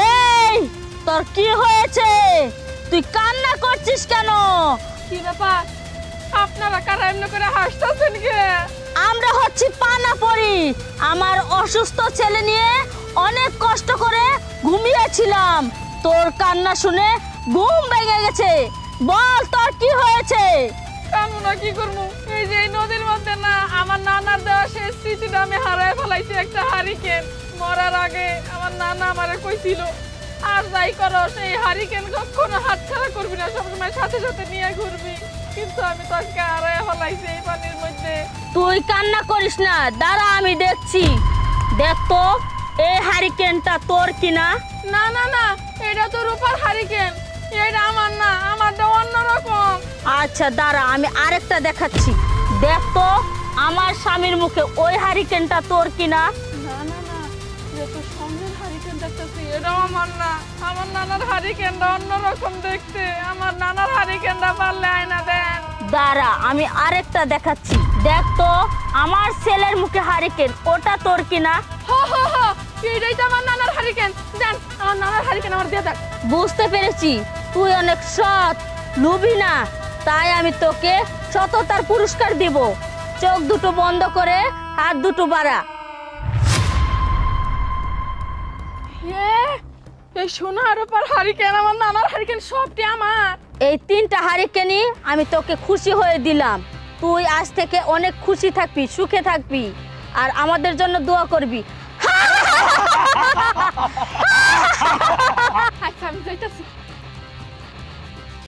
এই তোর কি হয়েছে? তুই কান্না করছিস কেন? কি ব্যাপার, আপনারা কারা এমনি করে হাসতেছেন কে? আমরা হচ্ছি পানাপড়ি। আমার অসুস্থ ছেলে নিয়ে অনেক কষ্ট করে ঘুমিয়েছিলাম, তোর কান্না শুনে ঘুম ভেঙে গেছে। বল তোর কি হয়েছে? কামনা কি করবো, এই যে এই নদীর মধ্যে না আমার নানার দেওয়া সেই স্মৃতিটা আমি হারায় ফেলাইছি। একটা হারিকেন মরার আগে আমার নানা আমারে কইছিল, আর যাই করো সেই হারিকেন কখনো হাতছাড়া করবি না, সবসময় সাথে সাথে নিয়ে ঘুরবি। কিন্তু আমি তো আজকে হারায় ফেলাইছি এই পানির মধ্যে। তুই কান্না করিস না, দাঁড়া আমি দেখছি। দেখ তো এই হারিকেনটা তোর কিনা। না না না, এটা তো রূপার হারিকেন, এটা আমার না, আমারটা অন্যরকম। আচ্ছা দাঁড়া আমি আরেকটা দেখাচ্ছি। দেখ তো আমার স্বামীর মুখে ওই হারিকেনটা তোর কিনা। না না না, এটা তো সঙ্গের হারিকেন দেখতেছি, এটাও আমার না। আমার নানার হারিকেনটা অন্যরকম দেখতে। আমার নানার হারিকেনটা পারলে আয়না দেন। দাঁড়া আমি আরেকটা দেখাচ্ছি। দেখ তো আমার ছেলের মুখে হারিকেন, ওটা তোর কিনা। হ হ হ, এটাই তো আমার নানার হারিকেন। দেন আমার নানার হারিকেন আমার দিয়ে দেন। বুঝতে পেরেছি তুই অনেক সৎ, লুবি না, তাই আমি তোকে সততার পুরস্কার দিব। চোখ দুটো বন্ধ করে হাত দুটো বাড়া। এই সোনার উপর হারিকেন, আমার নানার হারিকেন সবটি আমার। এই 3টা হারিকেনই আমি তোকে খুশি হয়ে দিলাম। তুই আজ থেকে অনেক খুশি থাকবি, সুখে থাকবি, আর আমাদের জন্য দোয়া করবি। আচ্ছা আমি যাইতাছি।